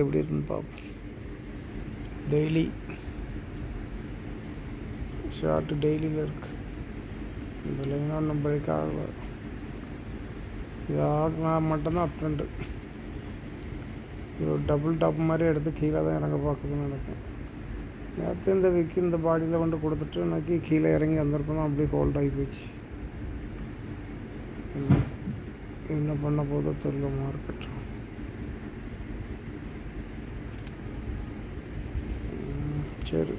எப்படி இருக்குன்னு பார்ப்போம். டெய்லி ஷார்ட் டெய்லியில் இருக்குது. இந்த லைனாக ஒன்றும் பிரேக் ஆகலை. இது ஆகினா மட்டும்தான் அப் ட்ரெண்டு. இது ஒரு டபுள் டாப் மாதிரி எடுத்து கீழே தான் இறங்க பார்க்குதுன்னு நினைக்கிறேன். நேற்று இந்த விக்கி இந்த பாடியில் கொண்டு கொடுத்துட்டு எனக்கு கீழே இறங்கி வந்திருக்கணும். அப்படியே ஹோல்ட் ஆகி போச்சு. என்ன பண்ண போதோ தெரியல மார்க்கெட். சரி,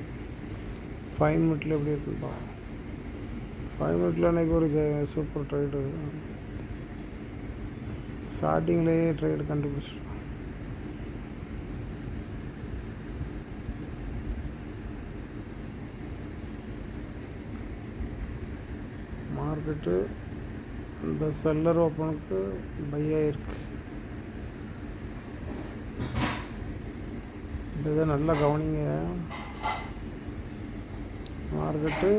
5 மினிட்ல எப்படி இருக்குப்பா? 5 மினிட்ல அன்றைக்கி ஒரு சூப்பர் ட்ரேடு. ஸ்டார்டிங்லேயே ட்ரேடு கண்டுபிடிச்சிட்டோம். மார்க்கெட்டு இந்த செல்லர் ஓப்பனுக்கு பை ஆகிருக்கு. இதை நல்லா கவனிங்க. மார்க்கெட்டு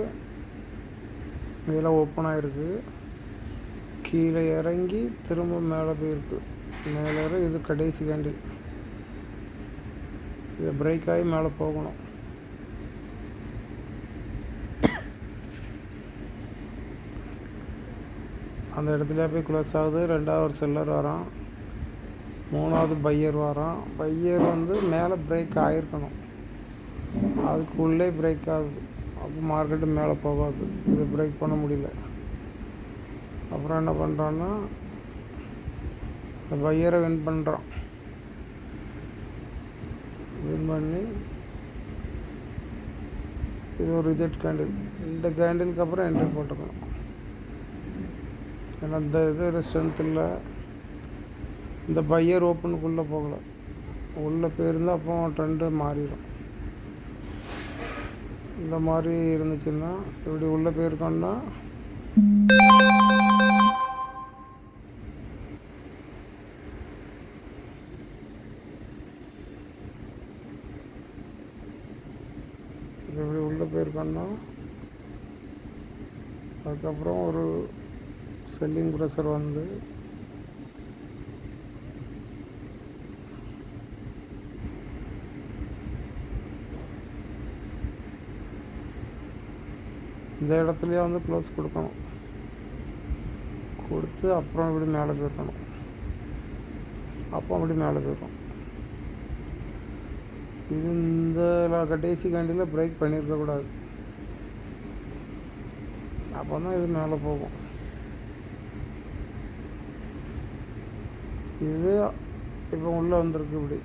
இதில் ஓப்பன் ஆகிருக்கு. கீழே இறங்கி திரும்ப மேலே போயிருக்கு. மேலே இது கடைசி கேண்டில். இதை பிரேக் ஆகி மேலே போகணும். அந்த இடத்துல போய் க்ளோஸ் ஆகுது. ரெண்டாவது ஒரு செல்லர் வரான். மூணாவது பையர் வரான். பையர் மேலே பிரேக் ஆகிருக்கணும். அதுக்குள்ளே பிரேக் ஆகுது. அப்போ மார்க்கெட்டு மேலே போகாது. இது பிரேக் பண்ண முடியல. அப்புறம் என்ன பண்ணுறான்னா இந்த பையரை வின் பண்ணுறான். வின் பண்ணி இது ஒரு ரிஜெக்ட் கேண்டில். இந்த கேண்டிலுக்கு அப்புறம் என்ட்ரி போட்டுக்கணும். ஏன்னா இந்த இது ஸ்ட்ரென்த் இல்லை. இந்த பையர் ஓப்பனுக்குள்ளே போகலை. உள்ளே போயிருந்தால் அப்போ ட்ரெண்டு மாறிடும். இந்த மாதிரி இருந்துச்சுன்னா இப்படி உள்ளே போயிருக்கோன்னா இப்படி உள்ளே போயிருக்கோன்னா அதுக்கப்புறம் ஒரு செல்லிங் ப்ரெஷர் இந்த இடத்துலையே க்ளோஸ் கொடுக்கணும். கொடுத்து அப்புறம் இப்படி மேலே போய்க்கணும். அப்போ அப்படி மேலே போய்க்கும். இது இந்த கடைசி கேண்டில் பிரேக் பண்ணியிருக்கக்கூடாது. அப்போ தான் இது மேலே போகும். இது இப்போ உள்ளே வந்திருக்கு. இப்படி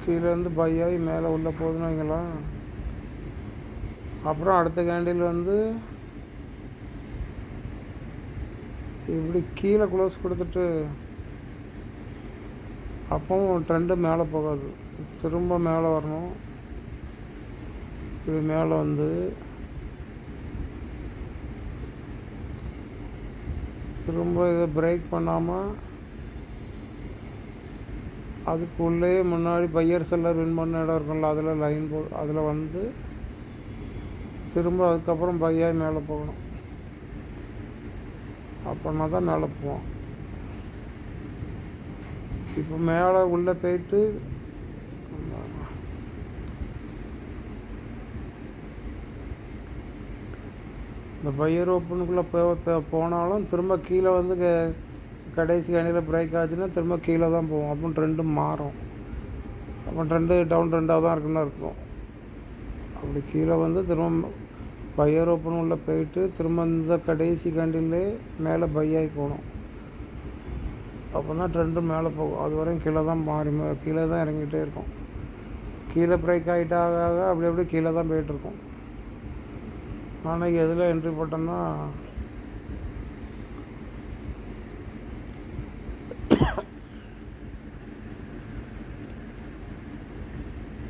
கீழேருந்து பை ஆகி மேலே உள்ளே போகுதுன்னு வைங்களா. அப்புறம் அடுத்த கேண்டில் இப்படி கீழே க்ளோஸ் கொடுத்துட்டு அப்பவும் ட்ரெண்டு மேலே போகாது. திரும்ப மேலே வரணும். இது மேலே திரும்ப இதை பிரேக் பண்ணாமல் அதுக்குள்ளே முன்னாடி பையர் செல்லர் வின் பண்ண இடம் இருக்கும்ல, அதில் லைன் அதில் திரும்ப அதுக்கப்புறம் பையாய் மேலே போகணும். அப்படின்னா தான் மேலே போவோம். இப்போ மேலே உள்ளே போயிட்டு இந்த பையர் ஓப்பனுக்குள்ளே போனாலும் திரும்ப கீழே கடைசி கேண்டில் பிரேக் ஆச்சுன்னா திரும்ப கீழே தான் போவோம். அப்போ ட்ரெண்டு மாறும். அப்போ ட்ரெண்டு டவுன் ட்ரெண்டாக தான் இருக்குன்னு இருக்கும். அப்படி கீழே திரும்ப பையர் ஓப்பன் உள்ளே போயிட்டு திரும்ப இந்த கடைசி கேண்டில்லே மேலே பையாகி போகணும். அப்போ தான் ட்ரெண்டு மேலே போகும். அது வரையும் கீழே தான் கீழே தான் இறங்கிட்டே இருக்கும். கீழே பிரேக் ஆகிட்டாக அப்படி அப்படி கீழே தான் போயிட்டுருக்கும். ஆனால் எதில் என்ட்ரி போட்டோன்னா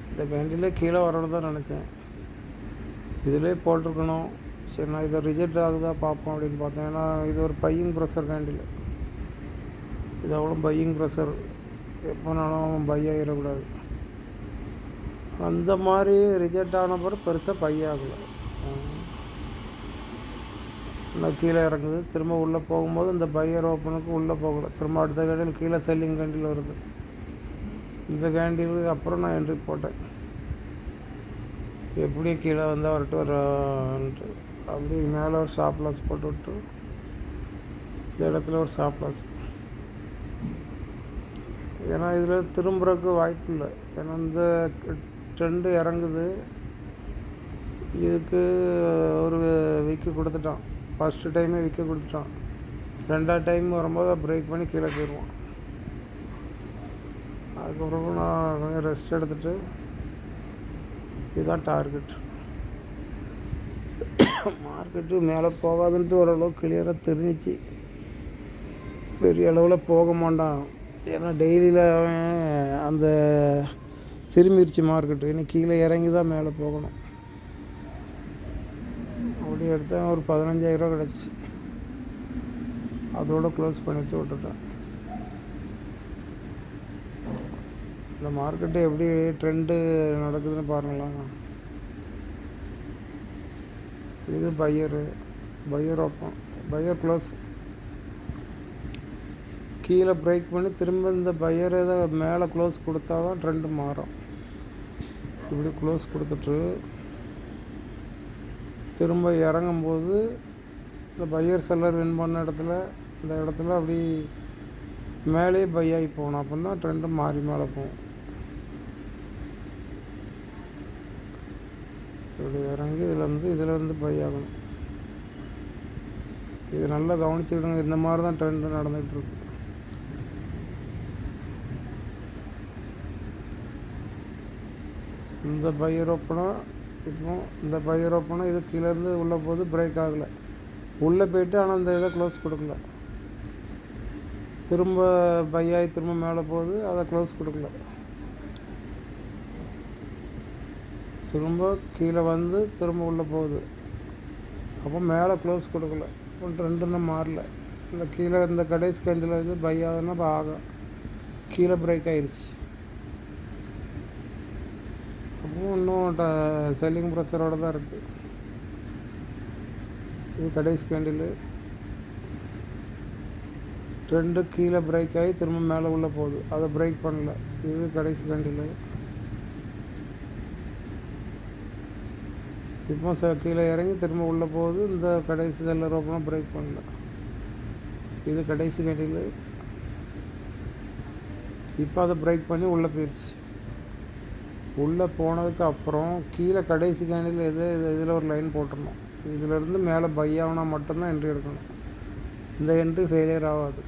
இந்த கேண்டிலே கீழே வரணும் தான் நினச்சேன். இதிலே போட்டிருக்கணும். சரி, நான் இதை ரிஜெக்ட் ஆகுதா பார்ப்போம் அப்படின்னு பார்த்தேன். ஏன்னா இது ஒரு பையிங் ப்ரெஷர் கேண்டில். இது அவ்வளோ பையிங் ப்ரெஷர். எப்போனாலும் பை ஆகிடக்கூடாது. அந்த மாதிரி ரிஜெக்ட் ஆன பிறகு பெருசாக பை ஆகலை. இன்னும் கீழே இறங்குது. திரும்ப உள்ளே போகும்போது இந்த பையர் ஓப்பனுக்கு உள்ளே போகலை. திரும்ப அடுத்த கேண்டில் கீழே செல்லிங் கேண்டில் வருது. இந்த கேண்டிலுக்கு அப்புறம் நான் என்ட்ரி போட்டேன். எப்படி கீழே வந்தால் வரட்டு அப்படி மேலே ஒரு ஸ்டாப் லாஸ் போட்டு விட்டு இந்த இடத்துல ஒரு ஸ்டாப் லாஸ். ஏன்னா இதில் திரும்புறதுக்கு வாய்ப்பு இல்லை. ஏன்னா இந்த ட்ரெண்டு இறங்குது, இதுக்கு ஒரு விக்கு கொடுத்துட்டான். ஃபஸ்ட்டு டைமே விக்கு கொடுத்துட்டான். ரெண்டாவது டைம் வரும்போது பிரேக் பண்ணி கீழே போயிடுவான். அதுக்கப்புறம் நான் கொஞ்சம் ரெஸ்ட் எடுத்துகிட்டு இதுதான் டார்கெட். மார்க்கெட்டு மேலே போகாதுன்ட்டு ஓரளவு கிளியராக தெரிஞ்சிச்சு. பெரிய அளவில் போக மாட்டான். ஏன்னா டெய்லியில் அந்த திரும்பிடுச்சு மார்க்கெட்டு. இன்னும் கீழே இறங்கி தான் மேலே போகணும். அப்படி எடுத்தேன், ஒரு 15,000 கிடச்சி. அதோடு க்ளோஸ் பண்ணிவிட்டு விட்டுட்டேன். இந்த மார்க்கெட்டு எப்படி ட்ரெண்டு நடக்குதுன்னு பாருங்களேன். இது பையர் ஓப்பன், பையர் க்ளோஸ். கீழே பிரேக் பண்ணி திரும்ப இந்த பையர் ஏதோ மேலே க்ளோஸ் கொடுத்தா தான் ட்ரெண்டு மாறும். இப்படி க்ளோஸ் கொடுத்துட்டு திரும்ப இறங்கும்போது இந்த பையர் செல்லர் வின் பண்ண இந்த இடத்துல அப்படி மேலே பை ஆகி போகணும். அப்படின்னா ட்ரெண்டு மாறி மேலே போகும். இப்படி இறங்கி இதில் பை ஆகணும். இது நல்லா கவனிச்சுக்கிடுங்க. இந்த மாதிரி தான் ட்ரெண்டு நடந்துகிட்ருக்கு. இந்த பையர் ஓப்பனாக இப்போ இந்த பையர் ஓப்பனாக இது கீழேருந்து உள்ளே போகுது, பிரேக் ஆகலை. உள்ளே போய்ட்டு ஆனால் இந்த இதை க்ளோஸ் கொடுக்கல. திரும்ப பையாகி திரும்ப மேலே போகுது, அதை க்ளோஸ் கொடுக்கல. திரும்ப கீழே வந்து திரும்ப உள்ளே போகுது, அப்போ மேலே க்ளோஸ் கொடுக்கல. இப்போ ரெண்டுன்னா மாறல. இந்த கீழே இந்த கடைசி கேண்டில் வந்து பை ஆகுதுன்னா இப்போ ஆகும். கீழே பிரேக் ஆயிடுச்சு. அப்போ இன்னும் செல்லிங் ப்ரெஷரோடு தான் இருக்குது. இது கடைசி கேண்டில். ட்ரெண்டு கீழே பிரேக் ஆகி திரும்ப மேலே உள்ளே போகுது, அதை பிரேக் பண்ணல. இது கடைசி கேண்டில். இப்போ கீழே இறங்கி திரும்ப உள்ளே போகுது. இந்த கடைசி செல்லர் ஓப்பனாக பிரேக் பண்ணல. இது கடைசி கேண்டில். இப்போ அதை பிரேக் பண்ணி உள்ளே போயிடுச்சு. உள்ளே போனதுக்கு அப்புறம் கீழே கடைசி கேண்டில் இதில் ஒரு லைன் போட்டுடணும். இதிலேருந்து மேலே பை ஆகுனா மட்டும்தான் என்ட்ரி எடுக்கணும். இந்த என்ட்ரி ஃபெயிலியர் ஆகாது.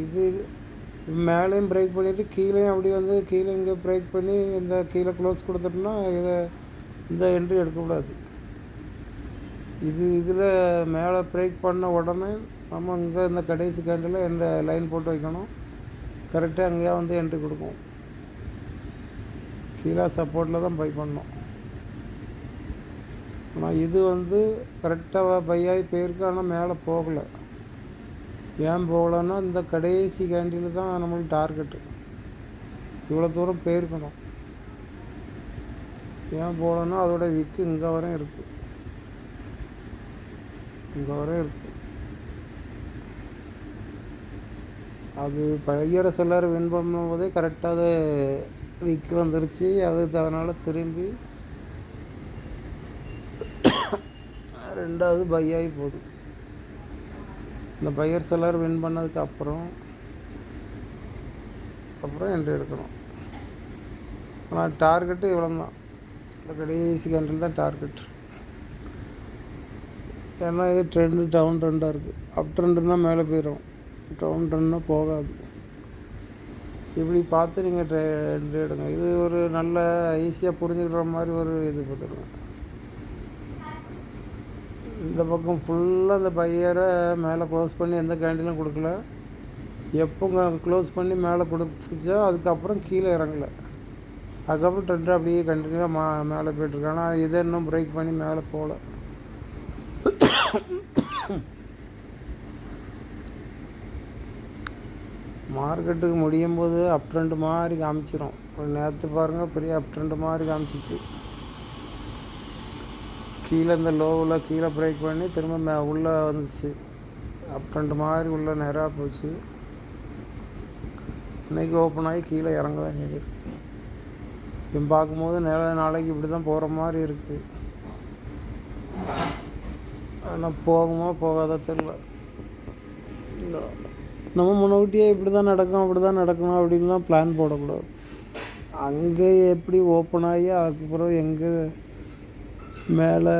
இது மேலேயும் பிரேக் பண்ணிவிட்டு கீழேயும் அப்படி வந்து கீழே இங்கே பிரேக் பண்ணி இந்த கீழே க்ளோஸ் கொடுத்துட்டோம்னா இந்த என்ட்ரி எடுக்கக்கூடாது. இதில் மேலே பிரேக் பண்ண உடனே நம்ம இங்கே இந்த கடைசி கேண்டில் இந்த லைன் போட்டு வைக்கணும். கரெக்டாக அங்கேயா வந்து என்ட்ரி கொடுக்கும். கீழே சப்போர்ட்டில் தான் பை பண்ணோம். ஆனால் இது வந்து கரெக்டாக பை ஆகி போயிருக்கு, ஆனால் மேலே போகலை. ஏன் போகலைன்னா இந்த கடைசி கேண்டில் தான் நம்மளுக்கு டார்கெட்டு. இவ்வளோ தூரம் போயிருக்கணும். ஏன் போகலன்னா அதோட விக்கு இங்கே வரையும் இருக்குது. அது பையரை செல்லர் வின் பண்ணும்போதே கரெக்டாக அது விக்கு வந்துருச்சு. அதனால் திரும்பி ரெண்டாவது பை ஆகி போகுது. இந்த பையர் செல்லர் வின் பண்ணதுக்கு அப்புறம் என்ட்ரி எடுக்கணும். ஆனால் டார்கெட்டு இவ்வளோ தான். இந்த கடைசி கேண்டில் தான் டார்கெட். ஏன்னா இது ட்ரெண்டு டவுன் ட்ரெண்டாக இருக்குது. அப் ட்ரெண்டுன்னா மேலே போயிடும், டவுன் ட்ரெண்ட்னா போகாது. இப்படி பார்த்து நீங்கள் ட்ரெண்ட் எடுங்க. இது ஒரு நல்ல ஈஸியாக புரிஞ்சுக்கிற மாதிரி ஒரு இது பார்த்துருங்க. இந்த பக்கம் ஃபுல்லாக இந்த பையரை மேலே க்ளோஸ் பண்ணி எந்த கேண்டிலும் கொடுக்கல. எப்போ க்ளோஸ் பண்ணி மேலே கொடுத்துச்சோ அதுக்கப்புறம் கீழே இறங்கலை. அதுக்கப்புறம் ட்ரெண்டு அப்படியே கண்டினியூவாக மேலே போய்ட்டுருக்கு. ஆனால் இதை இன்னும் பிரேக் பண்ணி மேலே போகல. மார்க்கெட்டுக்கு முடியும் போது அப் ட்ரெண்டு மாதிரி காமிச்சிடும். நேற்று பாருங்கள், பெரிய அப் ட்ரெண்டு மாதிரி காமிச்சிச்சு. கீழே இந்த லோவில் கீழே பிரேக் பண்ணி திரும்ப உள்ளே வந்துச்சு. அப் ட்ரெண்டு மாதிரி உள்ளே நேராக போச்சு. இன்றைக்கி ஓப்பன் ஆகி கீழே இறங்க தான் செஞ்சிருக்கு. இப்போ பார்க்கும்போது நாளைக்கு இப்படி தான் போகிற மாதிரி இருக்குது. ஆனால் போகுமா போகாத தெரியல. நம்ம முன்னூட்டியே இப்படி தான் நடக்கும் அப்படி தான் நடக்கணும் அப்படின்லாம் பிளான் போடக்கூடாது. அங்கே எப்படி ஓப்பன் ஆகி அதுக்கப்புறம் எங்கே மேலே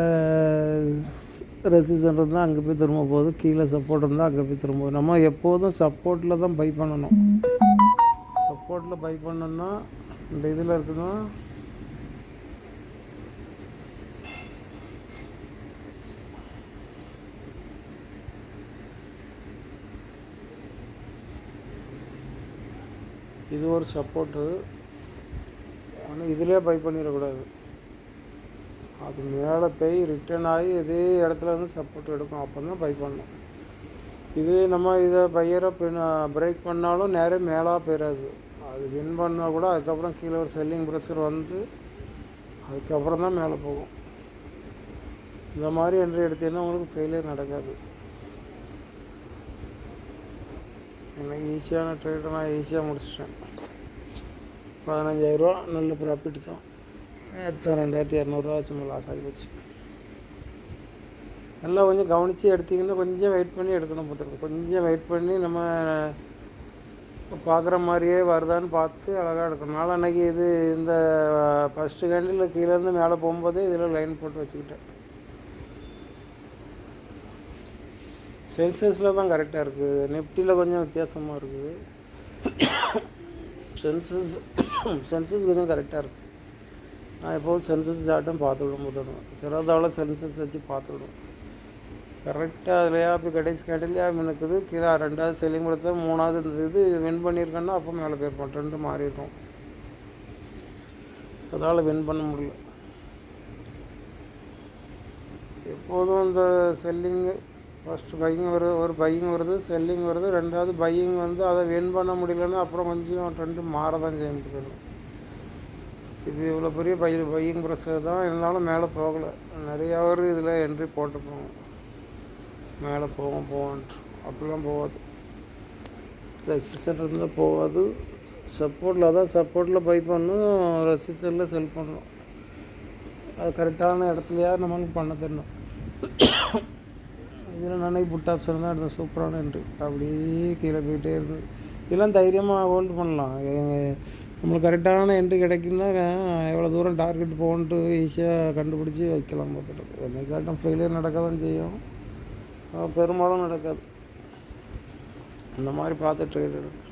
ரெசிஸ்டன்ட் இருந்தால் அங்கே போய் திரும்ப போகுது, கீழே சப்போர்ட் இருந்தால் அங்கே போய் திரும்ப போகுது. நம்ம எப்போதும் சப்போர்ட்டில் தான் பை பண்ணணும். சப்போர்ட்டில் பை பண்ணோன்னா இந்த இதில் இருக்குன்னா இது ஒரு சப்போர்ட்டு. ஆனால் இதிலே பை பண்ணிடக்கூடாது. அது மேலே போய் ரிட்டர்ன் ஆகி இதே இடத்துல வந்து சப்போர்ட் எடுக்கும், அப்போ தான் பை பண்ணணும். இதே நம்ம இதை பையரை பிரேக் பண்ணாலும் நேரம் மேலே போயிடாது. அது வின் பண்ணால் கூட அதுக்கப்புறம் கீழே ஒரு செல்லிங் ப்ரெஷர் வந்து அதுக்கப்புறம் தான் மேலே போகும். இந்த மாதிரி என்ட்ரி எடுத்தீங்கன்னா உங்களுக்கு ஃபெயிலியர் நடக்காது. எனக்கு ஈஸியான ட்ரேடை நான் ஈஸியாக முடிச்சிட்டேன். 15,000 நல்ல ப்ராஃபிட் தான். 2,200 சும்மா லாஸ் ஆகி போச்சு. நல்லா கொஞ்சம் கவனித்து எடுத்திங்கன்னா கொஞ்சம் வெயிட் பண்ணி எடுக்கணும். பார்த்துருக்கோம், கொஞ்சம் வெயிட் பண்ணி நம்ம பார்க்குற மாதிரியே வருதான்னு பார்த்து அழகாக எடுக்கணும். நாள் அன்றைக்கி இது இந்த ஃபஸ்ட்டு கேண்டில் கீழேருந்து மேலே போகும்போதே இதில் லைன் போட்டு வச்சுக்கிட்டேன். சென்சஸில் தான் கரெக்டாக இருக்குது, நிஃப்டியில் கொஞ்சம் வித்தியாசமாக இருக்குது. சென்சஸ் கொஞ்சம் கரெக்டாக இருக்குது. நான் எப்போது சென்சஸ் சார்ட்டும் பார்த்துவிடும். சிலதாவில் சென்சஸ் வச்சு பார்த்துவிடும் கரெக்டாக. அதுலையா இப்போ கடைசி கேண்டிலையா இருக்குது, கீழே 2வது செல்லிங் கொடுத்தா 3வது இந்த இது வின் பண்ணியிருக்கேன்னா அப்போ மேலே போயிருப்போம். ட்ரெண்டு மாறி இருக்கும், அதால் வின் பண்ண முடியல. எப்போதும் இந்த செல்லிங்கு ஃபஸ்ட்டு பையிங் வருது, ஒரு பையிங் வருது, செல்லிங் வருது, 2வது பையிங் வந்து அதை வின் பண்ண முடியலன்னா அப்புறம் கொஞ்சம் ட்ரெண்டு மாற தான் செய்யணும். இது இவ்வளோ பெரிய பையிங் ப்ரெஷர் தான் இருந்தாலும் மேலே போகலை. நிறையா பேர் இதில் என்ட்ரி போட்டுப்போம், மேலே போவோன்ட்டு அப்படிலாம் போகாது. ரெசிஸ்டன்ட் இருந்தால் போகாது. சப்போர்ட்டில் தான் சப்போர்ட்டில் பை பண்ணணும், ரெசிஸ்டன்ட்டில் செல் பண்ணணும். அது கரெக்டான இடத்துலையா நம்மளுக்கு பண்ண தெரியணும். இதில் நானே புட் ஆப்ஷன் தான் எடுத்தேன், சூப்பரான என்ட்ரி. அப்படியே கீழே போயிட்டே இருந்தது. இதெல்லாம் தைரியமாக ஹோல்டு பண்ணலாம். நம்மளுக்கு கரெக்டான என்ட்ரி கிடைக்குன்னா எவ்வளோ தூரம் டார்கெட் போகணுன்ட்டு ஈஸியாக கண்டுபிடிச்சி வைக்கலாம். பார்த்துட்டு என்னைக்காட்டும் ஃபெயிலியர் நடக்க தான் செய்யும், பெரும்பாலும் நடக்காது. அந்த மாதிரி பார்த்து ட்ரேட் எடுக்கும்.